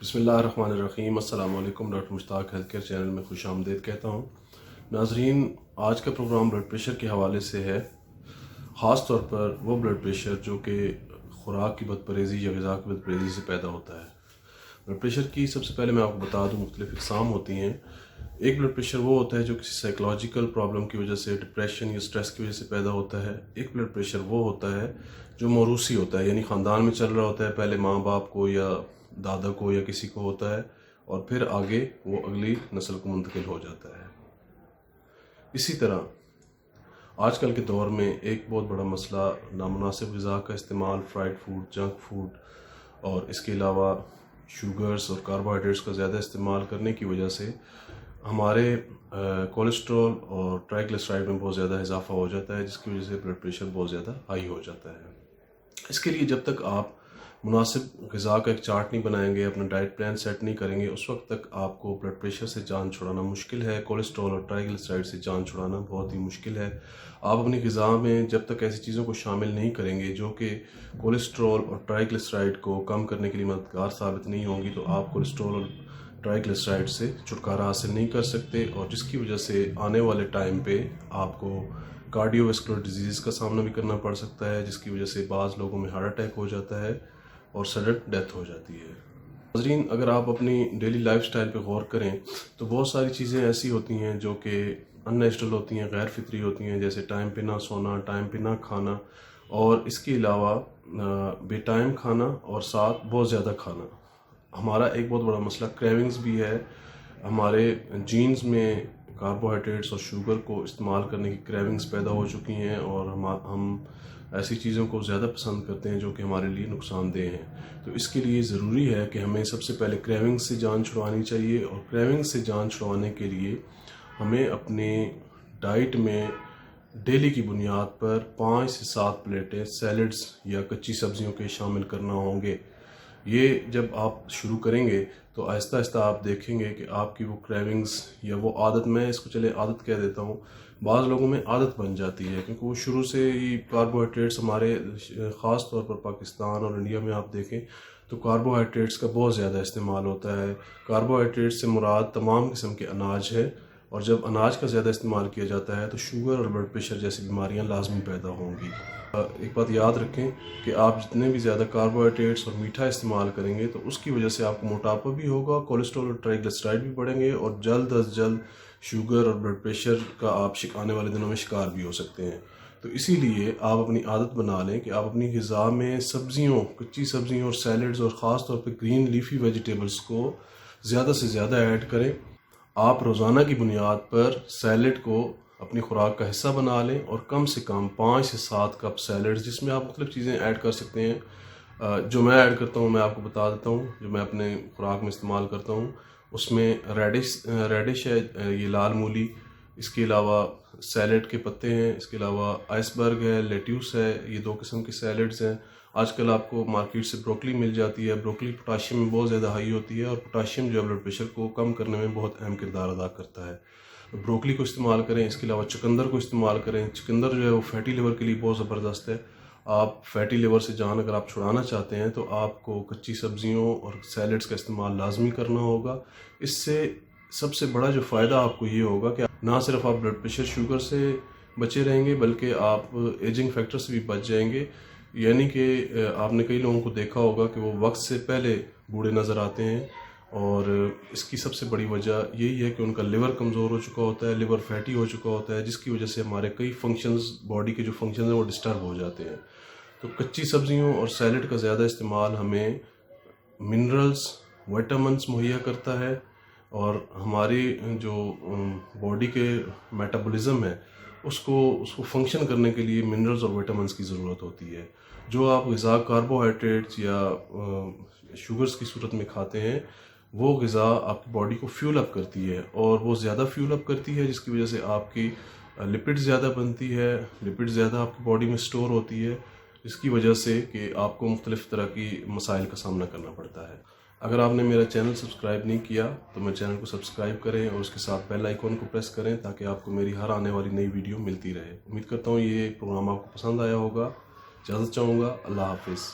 بسم اللہ الرحمن الرحیم۔ السلام علیکم۔ ڈاکٹر مشتاق ہیلتھ کیئر چینل میں خوش آمدید کہتا ہوں۔ ناظرین، آج کا پروگرام بلڈ پریشر کے حوالے سے ہے، خاص طور پر وہ بلڈ پریشر جو کہ خوراک کی بد پرہیزی یا غذا کی بد پرہیزی سے پیدا ہوتا ہے۔ بلڈ پریشر کی سب سے پہلے میں آپ کو بتا دوں مختلف اقسام ہوتی ہیں۔ ایک بلڈ پریشر وہ ہوتا ہے جو کسی سائیکولوجیکل پرابلم کی وجہ سے، ڈپریشن یا سٹریس کی وجہ سے پیدا ہوتا ہے۔ ایک بلڈ پریشر وہ ہوتا ہے جو موروثی ہوتا ہے، یعنی خاندان میں چل رہا ہوتا ہے، پہلے ماں باپ کو یا دادا کو یا کسی کو ہوتا ہے اور پھر آگے وہ اگلی نسل کو منتقل ہو جاتا ہے۔ اسی طرح آج کل کے دور میں ایک بہت بڑا مسئلہ نامناسب غذا کا استعمال، فرائیڈ فوڈ، جنک فوڈ اور اس کے علاوہ شوگرز اور کاربوہائیڈریٹس کا زیادہ استعمال کرنے کی وجہ سے ہمارے کولیسٹرول اور ٹرائیگلیسرائڈ میں بہت زیادہ اضافہ ہو جاتا ہے، جس کی وجہ سے بلڈ پریشر بہت زیادہ ہائی ہو جاتا ہے۔ اس کے لیے جب تک آپ مناسب غذا کا ایک چارٹ نہیں بنائیں گے، اپنا ڈائٹ پلان سیٹ نہیں کریں گے، اس وقت تک آپ کو بلڈ پریشر سے جان چھڑانا مشکل ہے، کولیسٹرول اور ٹرائیگلیسرائڈ سے جان چھڑانا بہت ہی مشکل ہے۔ آپ اپنی غذا میں جب تک ایسی چیزوں کو شامل نہیں کریں گے جو کہ کولیسٹرول اور ٹرائیگلیسرائڈ کو کم کرنے کے لیے مددگار ثابت نہیں ہوں گی، تو آپ کولیسٹرول اور ٹرائیگلیسرائڈ سے چھٹکارا حاصل نہیں کر سکتے، اور جس کی وجہ سے آنے والے ٹائم پہ آپ کو کارڈیو ویسکولر ڈیزیز کا سامنا بھی کرنا پڑ سکتا ہے، جس کی وجہ سے بعض لوگوں میں ہارٹ اٹیک ہو جاتا ہے اور سڈن ڈیتھ ہو جاتی ہے۔ ناظرین، اگر آپ اپنی ڈیلی لائف سٹائل پہ غور کریں تو بہت ساری چیزیں ایسی ہوتی ہیں جو کہ ان نیچرل ہوتی ہیں، غیر فطری ہوتی ہیں، جیسے ٹائم پہ نہ سونا، ٹائم پہ نہ کھانا، اور اس کے علاوہ بے ٹائم کھانا اور ساتھ بہت زیادہ کھانا۔ ہمارا ایک بہت بڑا مسئلہ کریونگز بھی ہے۔ ہمارے جینز میں کاربوہائیڈریٹس اور شوگر کو استعمال کرنے کی کریونگز پیدا ہو چکی ہیں، اور ہم ایسی چیزوں کو زیادہ پسند کرتے ہیں جو کہ ہمارے لیے نقصان دہ ہیں۔ تو اس کے لیے ضروری ہے کہ ہمیں سب سے پہلے کریونگز سے جان چھڑوانی چاہیے، اور کریونگز سے جان چھڑوانے کے لیے ہمیں اپنے ڈائٹ میں ڈیلی کی بنیاد پر 5 سے 7 پلیٹیں سیلڈز یا کچی سبزیوں کے شامل کرنا ہوں گے۔ یہ جب آپ شروع کریں گے تو آہستہ آہستہ آپ دیکھیں گے کہ آپ کی وہ کریونگز یا وہ عادت، میں اس کو چلے عادت کہہ دیتا ہوں، بعض لوگوں میں عادت بن جاتی ہے، کیونکہ وہ شروع سے ہی کاربوہائیڈریٹس، ہمارے خاص طور پر پاکستان اور انڈیا میں آپ دیکھیں تو کاربوہائیڈریٹس کا بہت زیادہ استعمال ہوتا ہے۔ کاربوہائیڈریٹس سے مراد تمام قسم کے اناج ہے، اور جب اناج کا زیادہ استعمال کیا جاتا ہے تو شوگر اور بلڈ پریشر جیسی بیماریاں لازمی پیدا ہوں گی۔ ایک بات یاد رکھیں کہ آپ جتنے بھی زیادہ کاربوہائیڈریٹس اور میٹھا استعمال کریں گے تو اس کی وجہ سے آپ کو موٹاپا بھی ہوگا، کولیسٹرول اور ٹرائیگلیسرائڈ بھی بڑھیں گے، اور جلد از جلد شوگر اور بلڈ پریشر کا آپ آنے والے دنوں میں شکار بھی ہو سکتے ہیں۔ تو اسی لیے آپ اپنی عادت بنا لیں کہ آپ اپنی غذا میں سبزیوں، کچی سبزیوں اور سیلڈز اور خاص طور پہ گرین لیفی ویجیٹیبلز کو زیادہ سے زیادہ ایڈ کریں۔ آپ روزانہ کی بنیاد پر سیلڈ کو اپنی خوراک کا حصہ بنا لیں، اور کم سے کم 5 سے 7 کپ سیلڈز، جس میں آپ مختلف چیزیں ایڈ کر سکتے ہیں۔ جو میں ایڈ کرتا ہوں میں آپ کو بتا دیتا ہوں، جو میں اپنے خوراک میں استعمال کرتا ہوں، اس میں ریڈش ہے، یہ لال مولی، اس کے علاوہ سیلڈ کے پتے ہیں، اس کے علاوہ آئس برگ ہے، لیٹیوس ہے، یہ 2 قسم کے سیلڈز ہیں۔ آج کل آپ کو مارکیٹ سے بروکلی مل جاتی ہے۔ بروکلی پوٹاشیم میں بہت زیادہ ہائی ہوتی ہے، اور پوٹاشیم جو ہے بلڈ پریشر کو کم کرنے میں بہت اہم کردار ادا کرتا ہے۔ بروکلی کو استعمال کریں، اس کے علاوہ چقندر کو استعمال کریں۔ چقندر جو ہے وہ فیٹی لیور کے لیے بہت زبردست ہے۔ آپ فیٹی لیور سے جان اگر آپ چھڑانا چاہتے ہیں تو آپ کو کچی سبزیوں اور سیلڈز کا استعمال لازمی کرنا ہوگا۔ اس سے سب سے بڑا جو فائدہ آپ کو یہ ہوگا کہ نہ صرف آپ بلڈ پریشر، شوگر سے بچے رہیں گے، بلکہ آپ ایجنگ فیکٹر سے بھی بچ جائیں گے۔ یعنی کہ آپ نے کئی لوگوں کو دیکھا ہوگا کہ وہ وقت سے پہلے بوڑھے نظر آتے ہیں، اور اس کی سب سے بڑی وجہ یہی ہے کہ ان کا لیور کمزور ہو چکا ہوتا ہے، لیور فیٹی ہو چکا ہوتا ہے، جس کی وجہ سے ہمارے کئی فنکشنز، باڈی کے جو فنکشنز ہیں وہ ڈسٹرب ہو جاتے ہیں۔ تو کچی سبزیوں اور سیلڈ کا زیادہ استعمال ہمیں منرلز، وائٹامنس مہیا کرتا ہے، اور ہماری جو باڈی کے میٹابولزم ہے اس کو فنکشن کرنے کے لیے منرلز اور وائٹامنس کی ضرورت ہوتی ہے۔ جو آپ غذا کاربوہائیڈریٹس یا شوگرز کی صورت میں کھاتے ہیں، وہ غذا آپ کی باڈی کو فیول اپ کرتی ہے، اور وہ زیادہ فیول اپ کرتی ہے، جس کی وجہ سے آپ کی لپڈ زیادہ بنتی ہے، لپڈ زیادہ آپ کی باڈی میں سٹور ہوتی ہے، جس کی وجہ سے کہ آپ کو مختلف طرح کی مسائل کا سامنا کرنا پڑتا ہے۔ اگر آپ نے میرا چینل سبسکرائب نہیں کیا تو میں چینل کو سبسکرائب کریں، اور اس کے ساتھ بیل آئیکن کو پریس کریں تاکہ آپ کو میری ہر آنے والی نئی ویڈیو ملتی رہے۔ امید کرتا ہوں یہ پروگرام آپ کو پسند آیا ہوگا۔ اجازت چاہوں گا۔ اللہ حافظ۔